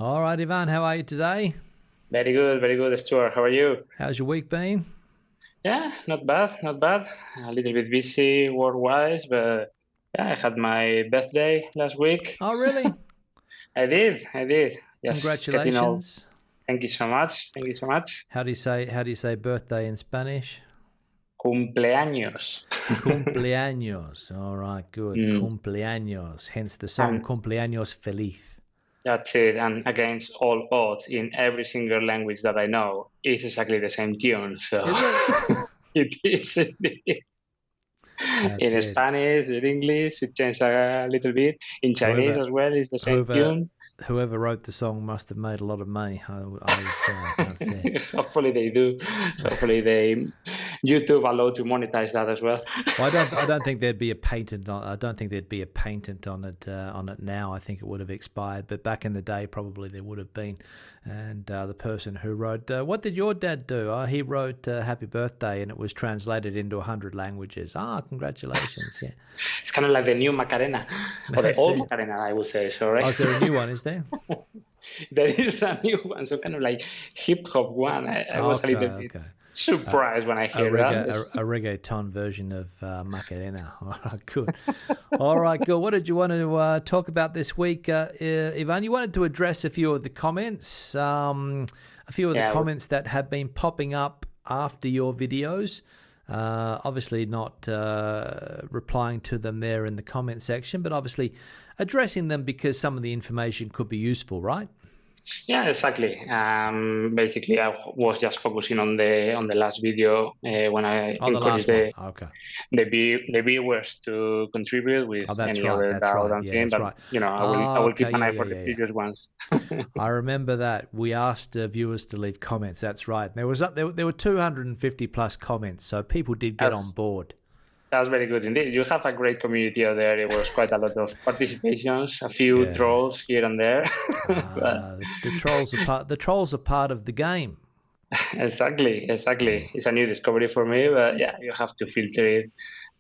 All right, Ivan, how are you today? Very good, Stuart. How are you? How's your week been? Yeah, not bad, not bad. A little bit busy work-wise, but yeah, I had my birthday last week. Oh, really? I did. Just getting old. Congratulations. Thank you so much. Thank you so much. How do you say birthday in Spanish? Cumpleaños. Cumpleaños. All right, good. Mm, Cumpleaños. Hence the song and Cumpleaños Feliz. that's it. And against all odds, in every single language that I know, it's exactly the same tune. So Is it? it is indeed. That's In it. Spanish, in English, it changed a little bit. In Chinese Whoever as well, it's the same whoever tune. whoever wrote the song must have made a lot of money, I would say. That's it. Hopefully they do. Hopefully they YouTube allow to monetize that as well. Well, I don't think there'd be a patent on. I don't think there'd be a patent on it now. I think it would have expired, but back in the day, probably there would have been. And the person who wrote, what did your dad do? He wrote "Happy Birthday," and it was translated into 100 languages. Congratulations! Yeah, It's kind of like the new Macarena, or the that's old it. Macarena, I would say. So, right? Oh, is there a new one? Is there? There is a new one, so kind of like hip hop one. I was a Okay, little bit okay. Uh, surprised when I heard that. a reggaeton version of Macarena. All right, good. All right, good. What did you want to talk about this week, Ivan? You wanted to address a few of the comments, Yeah, that have been popping up after your videos. Obviously, not replying to them there in the comment section, but obviously addressing them because some of the information could be useful, right? yeah, exactly. Basically, I was just focusing on the last video when I Oh, the encouraged last one. Okay. the viewers to contribute with Oh, that's any right. other That's doubt right. and Yeah, thing. that's But right. I will Okay. keep an Yeah, eye yeah, for the yeah, yeah. previous ones. I remember that we asked viewers to leave comments. That's right. There were 250 plus comments, so people did get on That's board. that's very good indeed. You have a great community out there. It was quite a lot of participations, a few Yeah. trolls here and there. But The trolls are part of the game. exactly. It's a new discovery for me, but yeah, you have to filter it,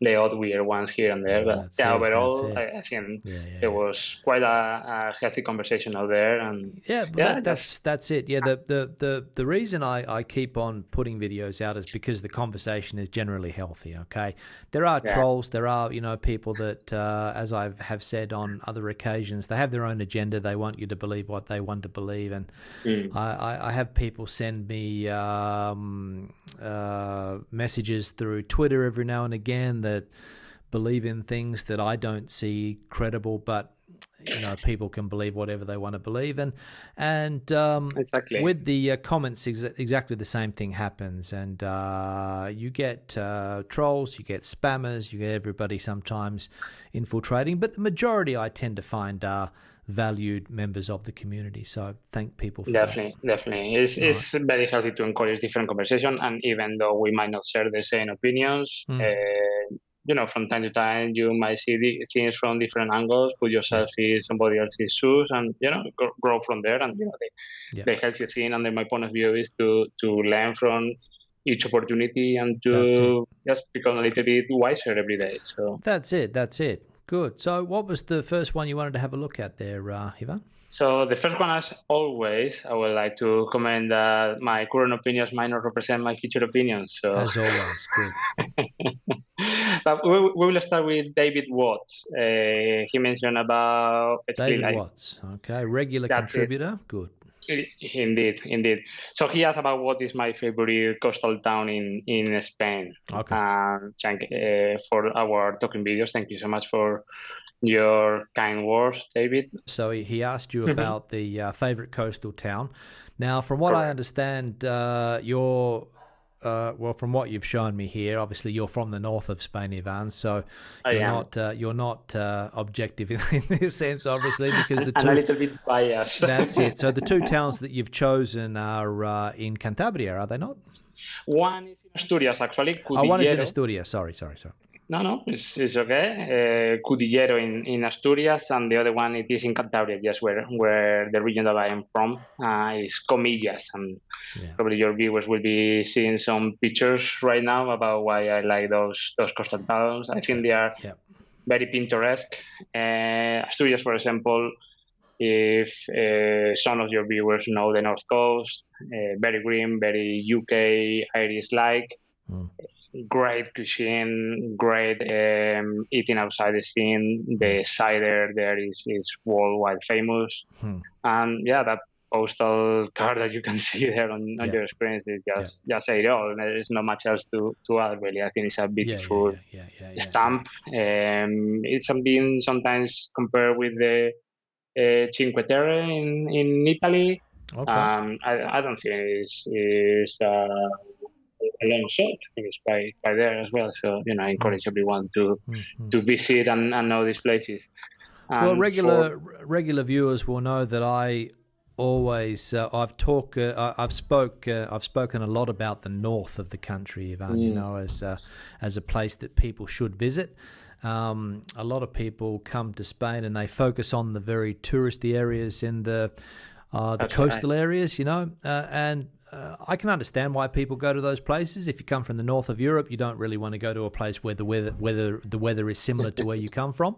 the odd weird ones here and there. But That's yeah, it. That's overall, it. I think Yeah, yeah, there yeah. was quite a healthy conversation out there, and Yeah, but yeah, that, just that's that's it. Yeah, the reason I keep on putting videos out is because the conversation is generally healthy. Okay, there are yeah. trolls, there are people that, as I have said on other occasions, they have their own agenda. They want you to believe what they want to believe, and Mm. I have people send me messages through Twitter every now and again that believe in things that I don't see credible, but people can believe whatever they want to believe, and Exactly. with the comments, exactly the same thing happens, and you get trolls, you get spammers, you get everybody sometimes infiltrating, but the majority I tend to find are valued members of the community. So thank people for that. Definitely. All right. It's very healthy to encourage different conversation, and even though we might not share the same opinions, Mm. from time to time you might see things from different angles, put Yeah. yourself in somebody else's shoes, and grow from there. And Yeah. the healthy thing, under my point of view, is to learn from each opportunity and That's it. to just become a little bit wiser every day. So. That's it. That's it. Good. So, what was the first one you wanted to have a look at there, Ivan? So the first one, as always, I would like to comment that my current opinions might not represent my future opinions. So, As always, good. but we will start with David Watts. He mentioned about basically David like Watts. Okay, regular that's it. contributor. Good. Indeed. So he asked about what is my favorite coastal town in Spain. Okay. For our talking videos. Thank you so much for your kind words, David. So he asked you about the favorite coastal town. Now, from what I Correct. understand, from what you've shown me here, obviously you're from the north of Spain, Ivan. So I am. you're not objective in this sense, obviously, because the And a two. little bit biased. That's it. So the two towns that you've chosen are in Cantabria, are they not? One is in Asturias, actually, Oh, one is in Cudillero. Asturias. Sorry. No, it's okay. Cudillero in Asturias, and the other one it is in Cantabria, just where the region that I am from is Comillas, and Yeah. probably your viewers will be seeing some pictures right now about why I like those coastal towns. I think Yeah. they are Yeah. very picturesque. Asturias, for example, if some of your viewers know the North Coast, very green, very UK Irish-like. Great cuisine, great eating outside the scene. The cider there is worldwide famous. And yeah, that postal card that you can see there on your screen is just say it all. There's not much else to add, really. I think it's a beautiful stamp. It's been sometimes compared with the Cinque Terre in Italy. Okay. I don't think it's a long shot. I think it's by there as well. So I encourage everyone to visit and know these places. Well, regular viewers will know that I always I've spoken a lot about the north of the country, Ivan. As a place that people should visit. A lot of people come to Spain and they focus on the very touristy areas in the coastal areas, and I can understand why people go to those places. If you come from the north of Europe, you don't really want to go to a place where the weather is similar to where you come from.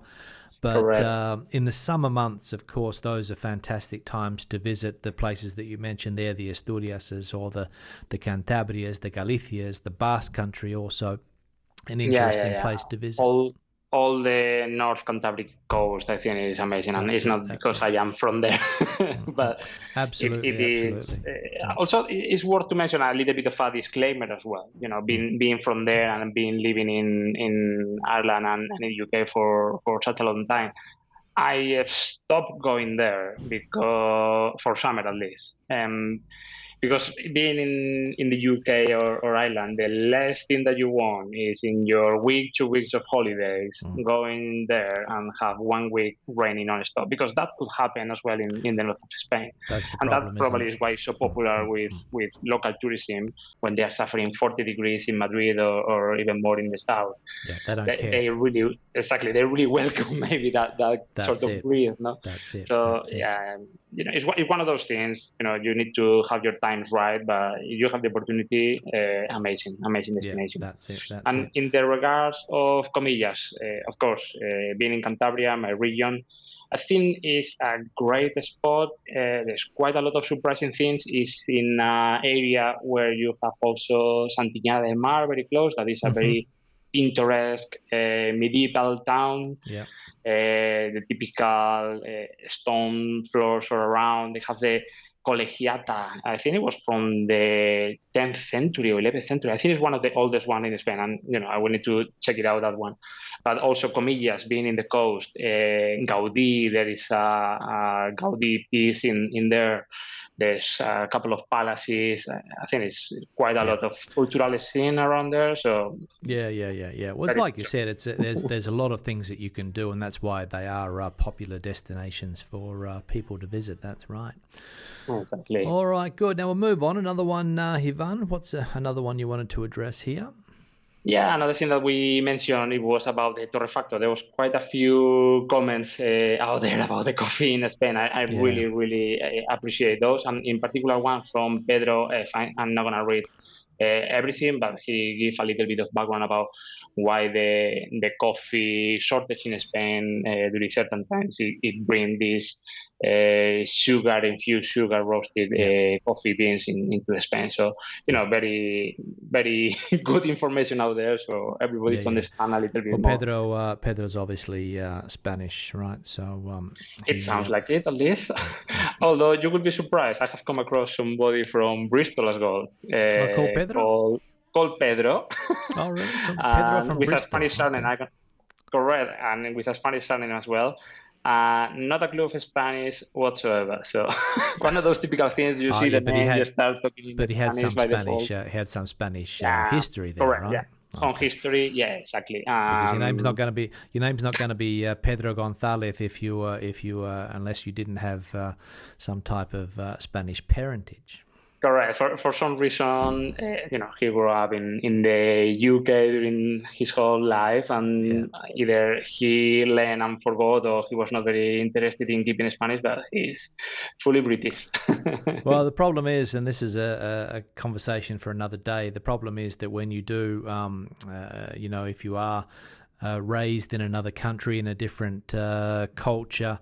But in the summer months, of course, those are fantastic times to visit the places that you mentioned there, the Asturiases or the Cantabrias, the Galicias, the Basque Country, also an interesting place to visit. All the North Cantabric coast, I think, is amazing, and it's not because I am from there, but absolutely, it is. Also, it's worth to mention a little bit of a disclaimer as well. Being from there and living in Ireland and in the UK for such a long time, I have stopped going there because for summer at least. Because being in the UK or Ireland, the last thing that you want is in your 2 weeks of holidays, going there and have 1 week raining non-stop, because that could happen as well in the north of Spain. That's the problem, that probably is why it's so popular with local tourism when they are suffering 40 degrees in Madrid or even more in the south. Yeah, they don't care. They really welcome maybe that sort of breeze. No? That's it. So that's it. yeah, it's one of those things. You need to have your times right, but if you have the opportunity, amazing destination. Yeah, that's it. And in the regards of Comillas, of course, being in Cantabria, my region, I think is a great spot. There's quite a lot of surprising things. It's in an area where you have also Santiñana del Mar very close. That is a very pintoresque medieval town. Yeah. The typical stone floors all around. They have the Colegiata. I think it was from the 10th century or 11th century. I think it's one of the oldest one in Spain, and I will need to check it out, that one. But also Comillas, being in the coast, Gaudí. There is a Gaudí piece in there. There's a couple of palaces. I think it's quite a lot of cultural scene around there. So yeah. Well, it's like you said, there's a lot of things that you can do, and that's why they are popular destinations for people to visit. That's right. Exactly. All right, good. Now we'll move on. Another one, Ivan. What's another one you wanted to address here? Yeah, another thing that we mentioned, it was about the Torrefacto. There was quite a few comments out there about the coffee in Spain. I really appreciate those, and in particular one from Pedro. I'm not going to read everything, but he gave a little bit of background about why the coffee shortage in Spain during certain times it brings this infused sugar roasted coffee beans into Spain. So very very good information out there, so everybody to understand a little bit more. Pedro's obviously Spanish, right? So it sounds like it, at least. Although you would be surprised, I have come across somebody from Bristol as well. Called Pedro. Called Pedro. Oh, really? Pedro from with Bristol. A Spanish surname. Correct, and with a Spanish surname as well. Not a clue of Spanish whatsoever. So one of those typical things you see that you start talking but he had Spanish some by Spanish. default. He had some Spanish history there, correct, right? Yeah. Some history, yeah, exactly. Because your name's not going to be Pedro Gonzalez if you unless you didn't have some type of Spanish parentage. Correct. For some reason, he grew up in the UK during his whole life, and either he learned and forgot, or he was not very interested in keeping Spanish, but he's fully British. Well, the problem is, and this is a conversation for another day, the problem is that when you do, if you are raised in another country, in a different culture,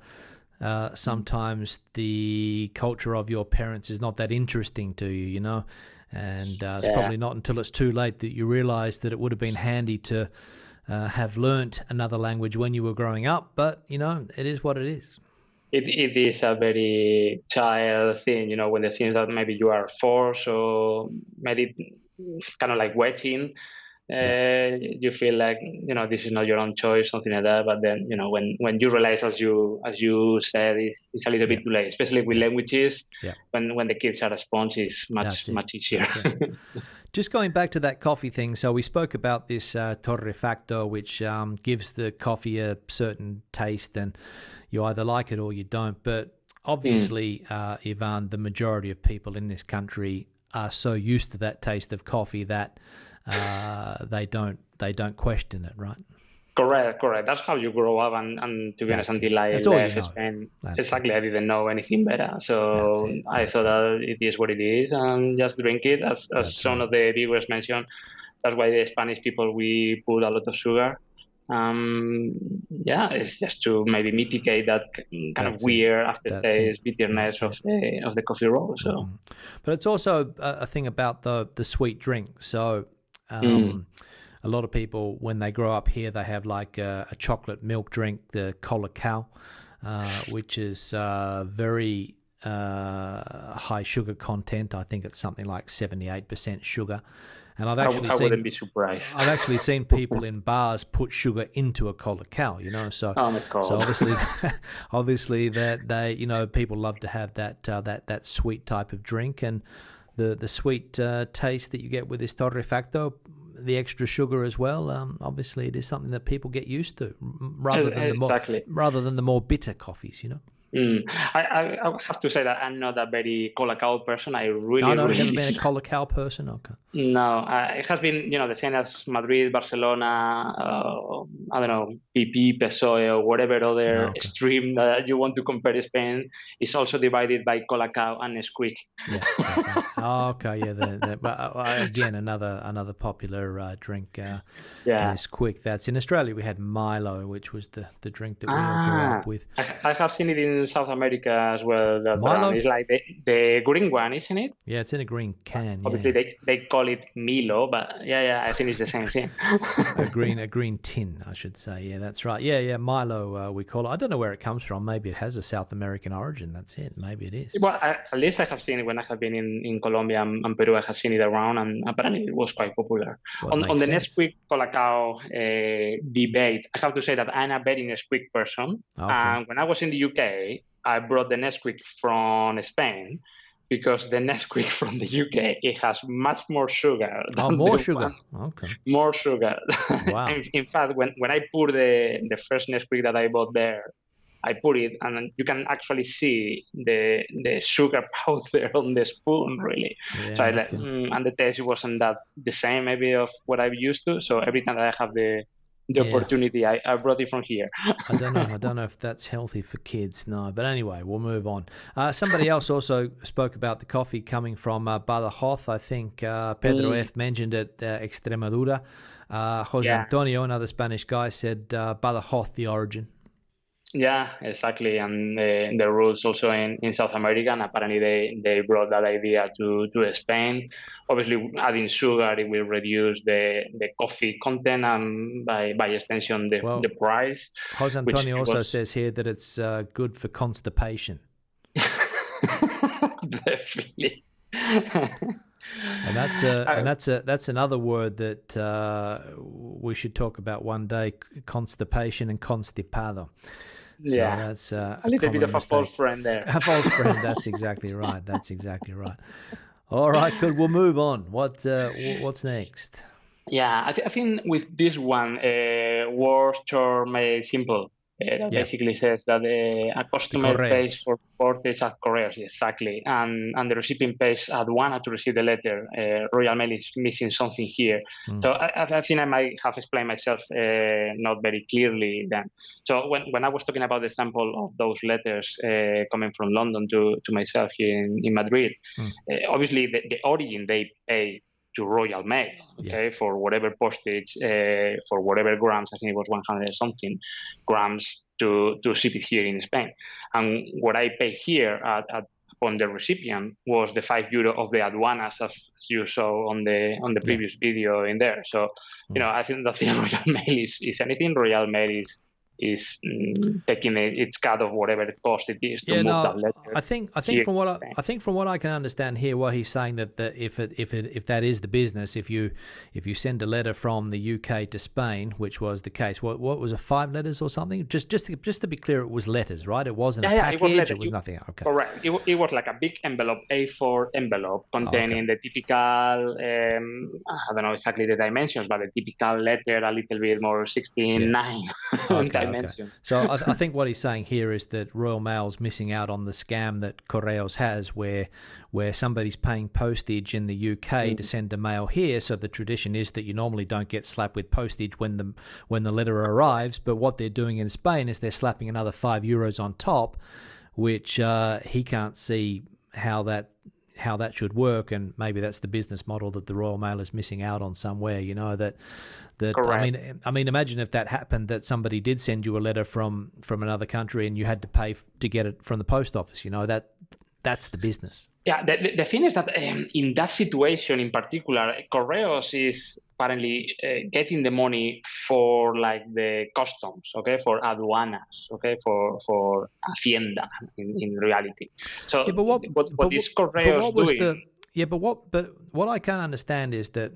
sometimes the culture of your parents is not that interesting to you, you know, and it's probably not until it's too late that you realize that it would have been handy to have learnt another language when you were growing up, but, you know, it is what it is. It is a very child thing, you know, when the things that maybe you are forced or maybe kind of like waiting, you feel like, you know, this is not your own choice, something like that. But then, you know, when you realize, as you said, it's a little bit too late, especially with languages. When the kids are a sponge, it's much easier. Just going back to that coffee thing, so we spoke about this torrefacto, which gives the coffee a certain taste, and you either like it or you don't. But obviously, Ivan, the majority of people in this country are so used to that taste of coffee that they don't question it, right? Correct. That's how you grow up, and to be honest, until I left Spain, exactly, I didn't know anything better. So I thought that it is what it is, and just drink it. As some of the viewers mentioned, that's why the Spanish people, we put a lot of sugar. It's just to maybe mitigate that kind of weird aftertaste, bitterness of the coffee roll. So, but it's also a thing about the sweet drink. So. A lot of people, when they grow up here, they have like a chocolate milk drink, the Colacao, which is very high sugar content. I think it's something like 78% sugar. And I wouldn't be surprised. I've actually seen people in bars put sugar into a Colacao, you know. So, so obviously that they, you know, people love to have that sweet type of drink, and the sweet taste that you get with this torrefacto, the extra sugar as well. Obviously, it is something that people get used to, rather than the more bitter coffees, you know. I have to say that I'm not a very Colacao person. I really, you've never been a Colacao person? Okay. No, it has been, you know, the same as Madrid, Barcelona, I don't know, PP, PSOE, or whatever other stream that you want to compare to Spain is also divided by Colacao and Nesquik. Again, another popular drink. Nesquik. That's in Australia. We had Milo, which was the drink that we all grew up with. I have seen it in South America as well. That Milo is like the green one, isn't it? Yeah, it's in a green can. Obviously, they call it Milo, but I think it's the same thing. a green tin, I should say. Yeah, that's right. Yeah, Milo, we call it. I don't know where it comes from. Maybe it has a South American origin. That's it. Maybe it is. Well, at least I have seen it when I have been in Colombia and Peru. I have seen it around, and apparently it was quite popular. On the Nesquik Colacao debate, I have to say that I'm a very Nesquik person. And when I was in the UK, I brought the Nesquik from Spain, because the Nesquik from the UK, it has much more sugar. More sugar. Okay. More sugar. Wow. In fact, when I poured the first Nesquik that I bought there, I put it, and you can actually see the sugar powder on the spoon, really. Yeah, so and the taste wasn't that the same, maybe, of what I'm used to. So every time that I have the opportunity, I brought it from here. I don't know if that's healthy for kids. No, but anyway, we'll move on. Somebody else also spoke about the coffee coming from Badajoz. I think Pedro F mentioned it, Extremadura. Jose Antonio, another Spanish guy, said Badajoz, the origin. Yeah, exactly. And the roots also in South America, and apparently they brought that idea to Spain. Obviously, adding sugar, it will reduce the coffee content, and by extension the price. Jose Antonio also says here that it's good for constipation. Definitely. And that's another word that we should talk about one day: constipation and constipado. So that's a little bit of a false friend there. A false friend. That's exactly right. All right, good. We'll move on. What's next? Yeah, I think with this one, words short made simple. That basically says that a customer pays for Postage at couriers, exactly, and the recipient pays at one to receive the letter. Royal Mail is missing something here. So I think I might have explained myself not very clearly then. So when I was talking about the sample of those letters coming from London to myself here in Madrid, obviously the origin they pay to Royal Mail, okay, for whatever postage, for whatever grams. I think it was 100 something grams to ship it here in Spain. And what I pay here on the recipient was the €5 of the aduanas, as you saw on the previous video in there. So, I think that the Royal Mail is anything. Royal Mail is taking its cut of whatever cost it is to move that letter. I think from what I can understand here, what he's saying that if that is the business, if you send a letter from the UK to Spain, which was the case, what was it, 5 letters or something? Just to be clear, it was letters, right? It wasn't a package. It was nothing. Okay, correct. It was like a big envelope, A4 envelope, containing the typical. I don't know exactly the dimensions, but the typical letter, a little bit more 16:9 dimensions. Okay. So I think what he's saying here is that Royal Mail's missing out on the scam that Correos has, where somebody's paying postage in the UK to send a mail here. So the tradition is that you normally don't get slapped with postage when the letter arrives, but what they're doing in Spain is they're slapping another €5 on top, which he can't see how that should work, and maybe that's the business model that the Royal Mail is missing out on somewhere. That I mean, imagine if that happened, that somebody did send you a letter from another country and you had to pay to get it from the post office. That's the business. Yeah, the thing is that in that situation in particular, Correos is apparently getting the money for like the customs, okay, for aduanas, okay, for Hacienda in reality. So, what is Correos doing? But what I can't understand is that,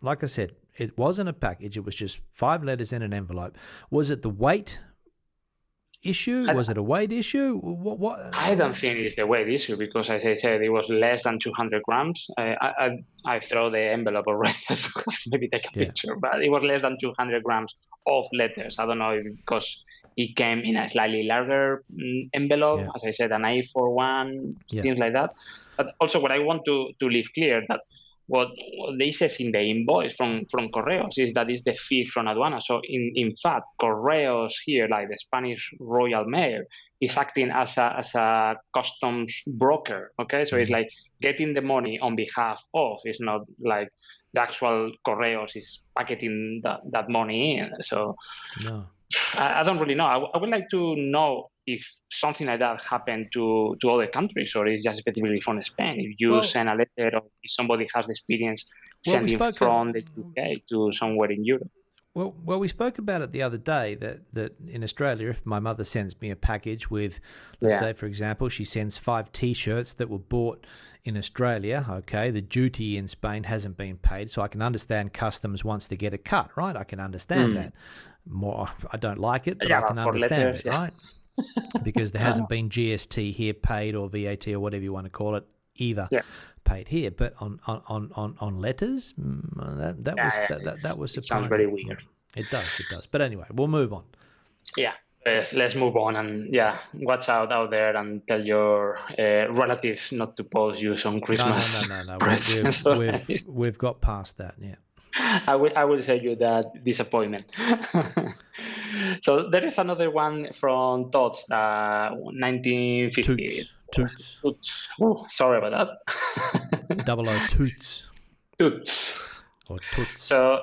like I said, it wasn't a package. It was just 5 letters in an envelope. Was it the weight issue? Was it a weight issue? What? I don't think it's the weight issue, because, as I said, it was less than 200 grams. I throw the envelope already, so maybe take a picture, but it was less than 200 grams of letters. I don't know if because it came in a slightly larger envelope, as I said, an A4 one, things like that. But also, what I want to leave clear that what they says in the invoice from Correos is that is the fee from aduana. So in fact, Correos here, like the Spanish Royal Mail, is acting as a customs broker. Okay, so it's like getting the money on behalf of. It's not like the actual Correos is packeting that money in. So no. I don't really know. I would like to know if something like that happened to other countries, or it's just specifically from Spain. If you send a letter, or if somebody has the experience sending from the UK to somewhere in Europe. Well, we spoke about it the other day that in Australia, if my mother sends me a package with, let's say, for example, she sends 5 T-shirts that were bought in Australia, okay, the duty in Spain hasn't been paid, so I can understand customs wants to get a cut, right? I can understand that. More, I don't like it, but I can understand it, right? Because there hasn't been GST here paid, or VAT, or whatever you want to call it, either paid here. But on letters, that was surprising. It sounds very weird. It does. But anyway, we'll move on. Yeah, let's move on, and watch out there and tell your relatives not to post you some Christmas. No. We've got past that. Yeah. I will save you that disappointment. So there is another one from Tots, 1950. Toots. Oh, sorry about that. 00 Toots. Toots. Or Toots. So,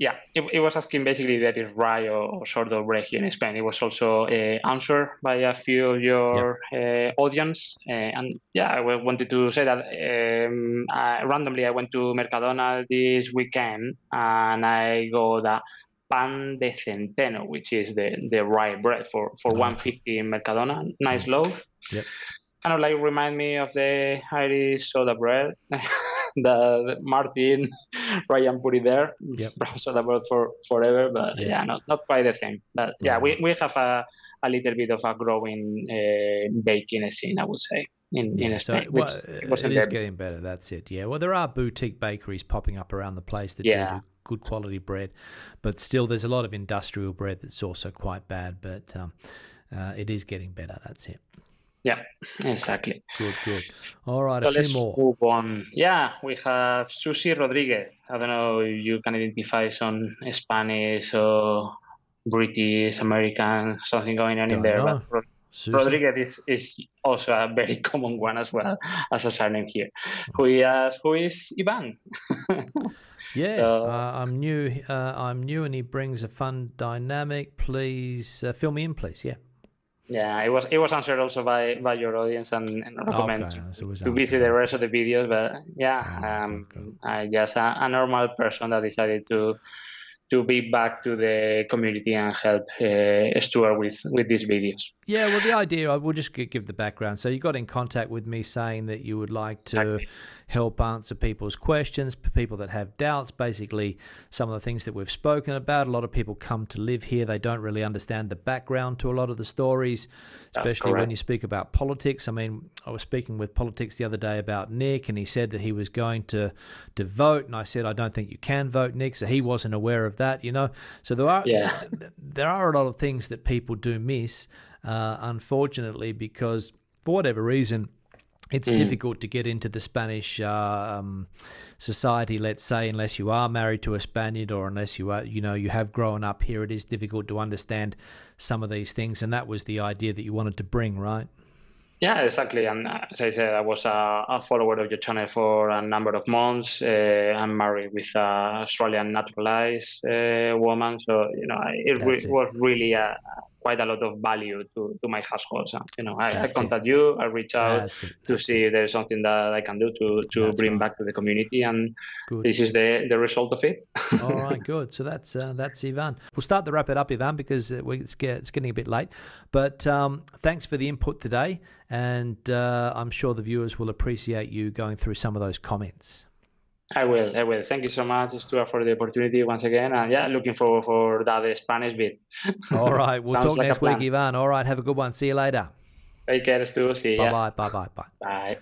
it was asking basically that is rye or sourdough bread here in Spain. It was also answered by a few of your audience. And I wanted to say that randomly I went to Mercadona this weekend and I got the pan de centeno, which is the rye bread for $1.50 in Mercadona. Nice loaf. Yep. Kind of like remind me of the Irish soda bread. The Martin, Ryan put it there. Yep. Soda bread for forever, but not quite the same. But we have a little bit of a growing baking scene, I would say, in Spain. So, it is getting better. That's it. Yeah. Well, there are boutique bakeries popping up around the place that do good quality bread, but still, there's a lot of industrial bread that's also quite bad. But it is getting better. That's it. Yeah, exactly. Good. All right, so a few more. Let's move on. Yeah, we have Susie Rodriguez. I don't know if you can identify some Spanish or British, American, something going on in there. But Susan? Rodriguez is also a very common one as well as a surname here. Who is Ivan? Yeah, So I'm new. I'm new, and he brings a fun dynamic. Please fill me in, please. Yeah. yeah, it was answered also by your audience, and recommend Okay, so it was to visit answered. the Okay. rest of the videos. But yeah, Good. I just a normal person that decided to be back to the community and help Stuart with these videos. Yeah, well, the idea, I will just give the background. So you got in contact with me saying that you would like to Exactly. help answer people's questions, people that have doubts, basically some of the things that we've spoken about. A lot of people come to live here. They don't really understand the background to a lot of the stories, That's especially when you correct. speak about politics. I mean, I was speaking with politics the other day about Nick, and he said that he was going to vote, and I said, I don't think you can vote, Nick. So he wasn't aware of that, you know. So Yeah. there are a lot of things that people do miss. Unfortunately, because for whatever reason, it's difficult to get into the Spanish society, let's say, unless you are married to a Spaniard or unless you are, you have grown up here. It is difficult to understand some of these things, and that was the idea that you wanted to bring, right? Yeah, exactly. And as I said, I was a follower of your channel for a number of months. I'm married with an Australian naturalized woman, so That's it. was really quite a lot of value to my household. So, I That's it. contact you, I reach out That's it. to That's see it. if there's something that I can do to That's bring right. back to the community, and Good. this is the result of it. All right, good. So that's Ivan. We'll start to wrap it up, Ivan, because it's getting a bit late. But thanks for the input today, and I'm sure the viewers will appreciate you going through some of those comments. I will. I will. Thank you so much, Stuart, for the opportunity once again. And yeah, looking forward for that Spanish bit. All right, we'll Sounds talk like a next week, plan. Ivan. All right, have a good one. See you later. Take care, Stu. See Bye ya. bye. Bye bye. Bye. Bye.